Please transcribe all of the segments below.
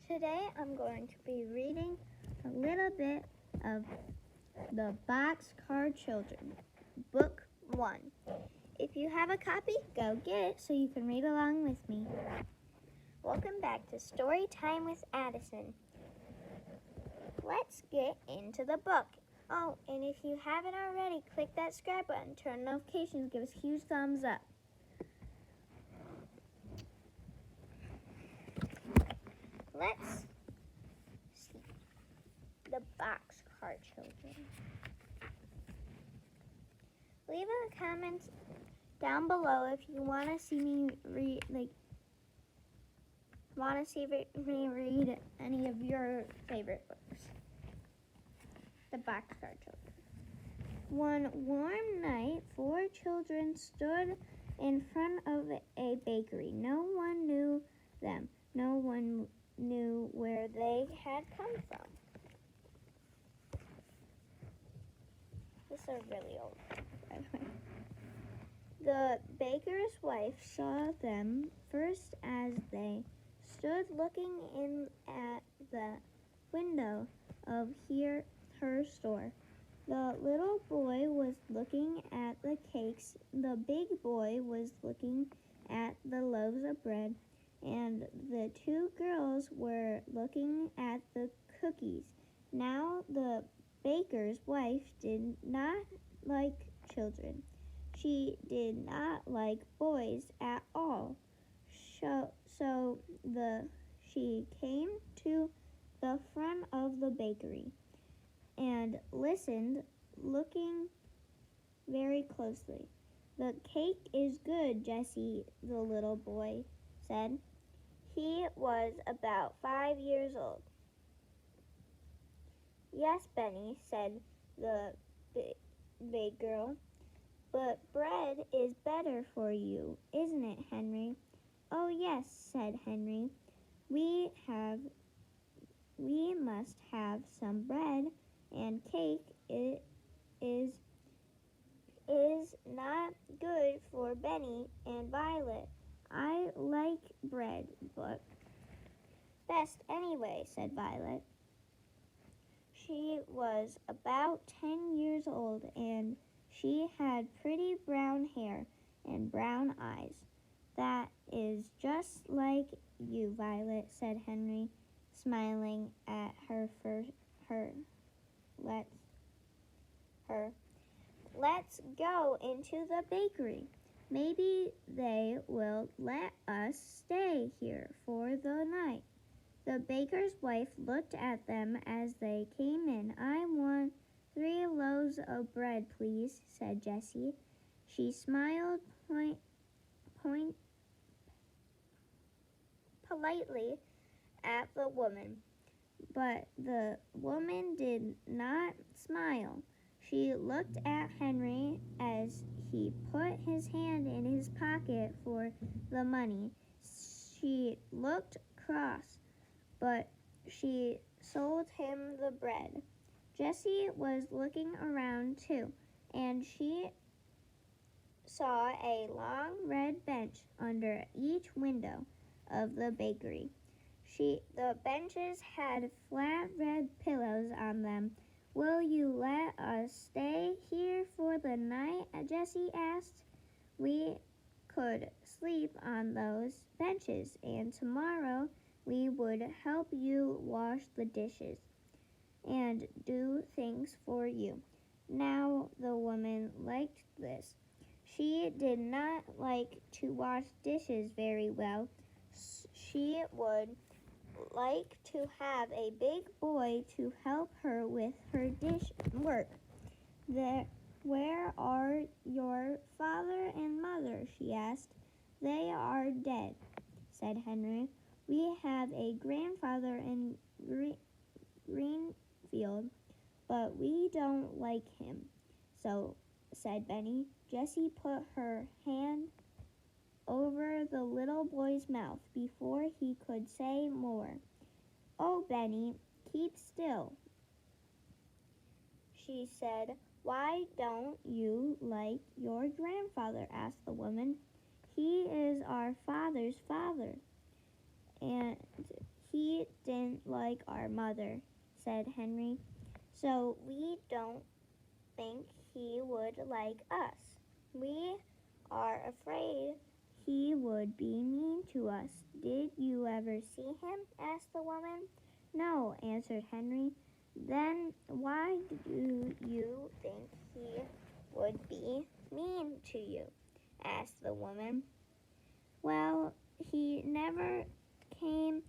Today I'm going to be reading a little bit of the Boxcar Children, Book 1. If you have a copy, go get it so you can read along with me. Welcome back to Story Time with Addison. Let's get into the book. Oh, and if you haven't already, click that subscribe button, turn notifications, give us a huge thumbs up. Let's see the Boxcar Children. Leave a comment down below if you want to see me read, me read any of your favorite books. The Boxcar Children. One warm night, 4 children stood in front of a bakery. No one knew them. No one knew where they had come from. This is really old, by the way. The baker's wife saw them first as they stood looking in at the window of her store. The little boy was looking at the cakes. The big boy was looking at the loaves of bread. And the 2 girls were looking at the cookies. Now the baker's wife did not like children. She did not like boys at all. She came to the front of the bakery and listened, looking very closely. "The cake is good, Jesse," the little boy said. He was about 5 years old. "Yes, Benny," said the big girl, "but bread is better for you, isn't it, Henry?" "Oh, yes," said Henry. We must have some bread and cake. It is not good for Benny and Violet. I like bread, but best anyway," said Violet. She was about 10 years old, and she had pretty brown hair and brown eyes. "That is just like you, Violet," said Henry, smiling at her. Let's go into the bakery. Maybe they will let us stay here for the night." The baker's wife looked at them as they came in. "I want 3 loaves of bread, please," said Jessie. She smiled politely at the woman, but the woman did not smile. She looked at Henry as he put his hand in his pocket for the money. She looked cross, but she sold him the bread. Jessie was looking around too, and she saw a long red bench under each window of the bakery. The benches had flat red pillows on them. "Will you let us stay here for the night?" Jessie asked. "We could sleep on those benches, and tomorrow we would help you wash the dishes and do things for you." Now the woman liked this. She did not like to wash dishes very well. She would like to have a big boy to help her with her dish work. "Where are your father and mother?" she asked. "They are dead," said Henry. "We have a grandfather in Greenfield, but we don't like him," said Benny. Jessie put her hand over the little boy's mouth before he could say more. "Oh, Benny, keep still," she said. "Why don't you like your grandfather?" asked the woman. "He is our father's father, and He didn't like our mother, said Henry, so we don't think he would like us. We are afraid he would be mean to us. Did you ever see him? Asked the woman. No, answered Henry. Then why do you think he would be mean to you? Asked the woman. Well, he never came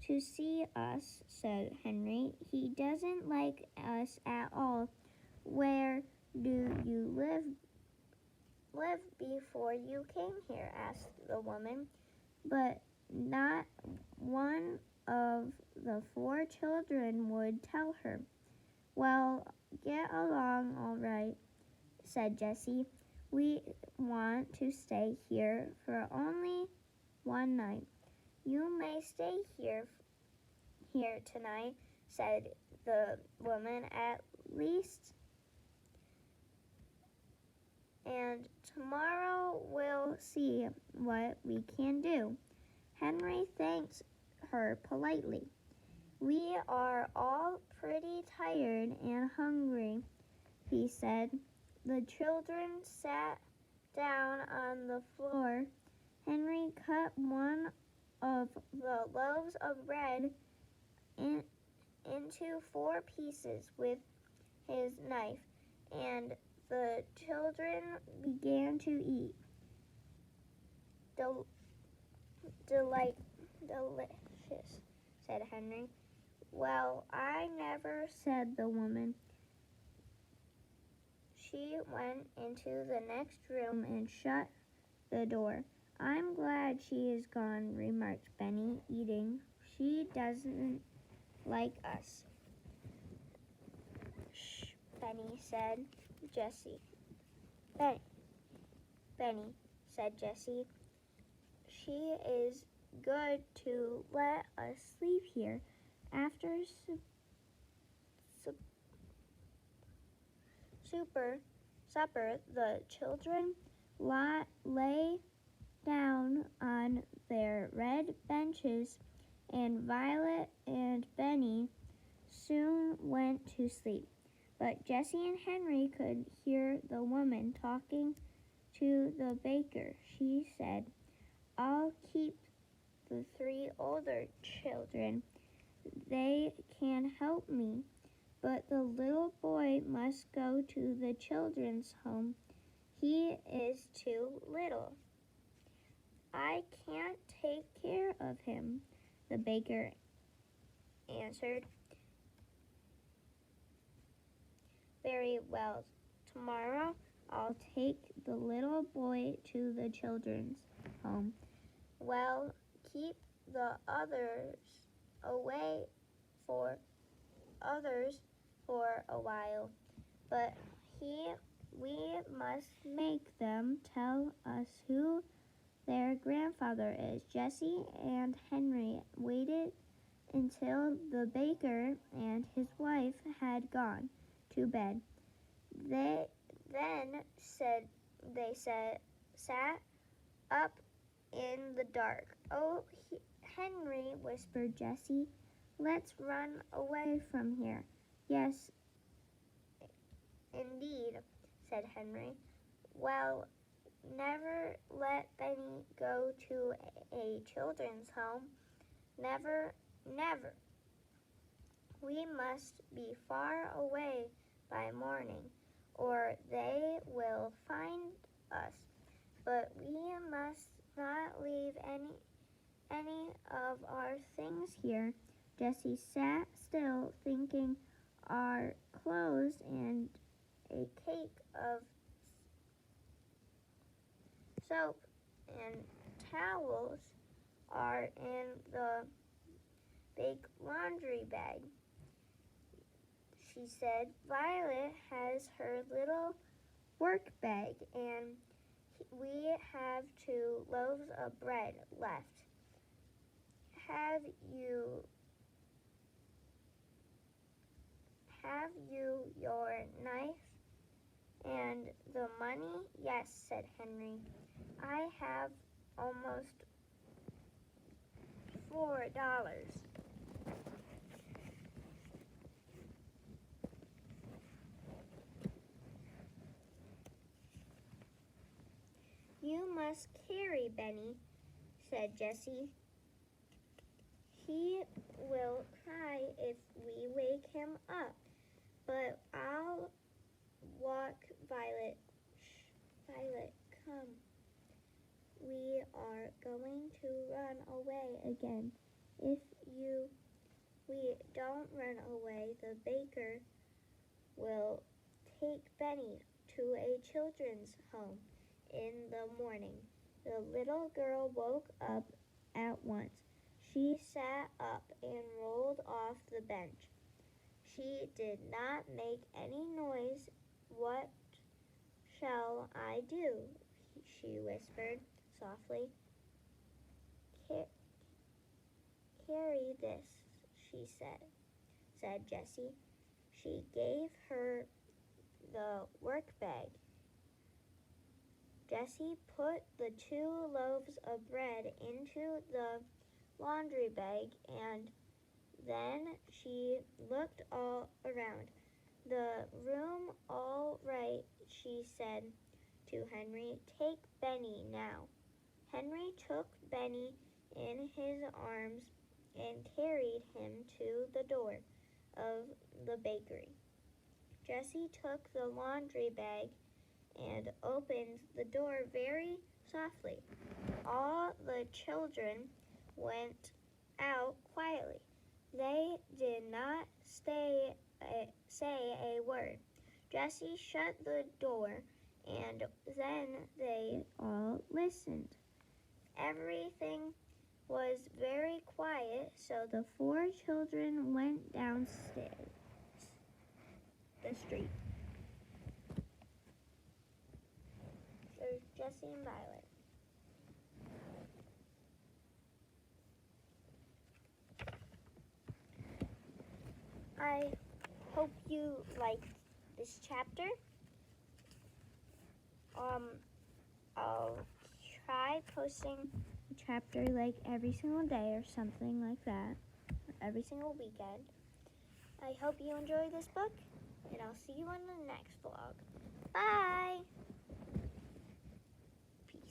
to see us, said Henry. He doesn't like us at all. Where do you live before you came here? Asked the woman. But not one of the 4 children would tell her. Well, get along all right, said Jessie. We want to stay here for only one night. You may stay here tonight, said the woman, at least. And tomorrow we'll see what we can do. Henry thanked her politely. We are all pretty tired and hungry, he said. The children sat down on the floor. Henry cut one of the loaves of bread into 4 pieces with his knife, and the children began to eat. Delicious, said Henry. Well, I never, said the woman. She went into the next room and shut the door. I'm glad she is gone, remarked Benny, eating. She doesn't like us. Shh, Benny, said Jessie. Benny, said Jessie. She is good to let us sleep here. After supper, the children lay down on their red benches, and Violet and Benny soon went to sleep. But Jessie and Henry could hear the woman talking to the baker. She said, I'll keep the 3 older children. They can help me, but the little boy must go to the children's home. He is too little. I can't take care of him, the baker answered. Very well. Tomorrow I'll take the little boy to the children's home. Well, keep the others for a while, but we must make them tell us who their grandfather is. Jessie and Henry waited until the baker and his wife had gone to bed. They sat up in the dark. Oh, Henry, whispered Jessie, let's run away from here. Yes, indeed, said Henry. Well, never let Benny go to a children's home. Never, never. We must be far away by morning, or they will find us. But we must not leave any of our things here. Jessie sat still, thinking our clothes and a cake of soap and towels are in the big laundry bag. She said, Violet has her little work bag, and we have 2 loaves of bread left. Have you your knife and the money? Yes, said Henry. I have almost $4. just carry Benny," said Jessie. "He will cry if we wake him up, but I'll walk Violet. Violet, come. We are going to run away again. If we don't run away, the baker will take Benny to a children's home in the morning." The little girl woke up at once. She sat up and rolled off the bench. She did not make any noise. "What shall I do?" she whispered softly. "Carry this," she said Jessie. She gave her the work bag. Jessie put the 2 loaves of bread into the laundry bag, and then she looked all around. "The room all right," she said to Henry. "Take Benny now." Henry took Benny in his arms and carried him to the door of the bakery. Jessie took the laundry bag and opened the door very softly. All the children went out quietly. They did not say a word. Jessie shut the door, and then they all listened. Everything was very quiet, so the 4 children went downstairs the street. There's Jessie and Violet. I hope you liked this chapter. I'll try posting a chapter like every single day or something like that, every single weekend. I hope you enjoy this book, and I'll see you on the next vlog. Bye!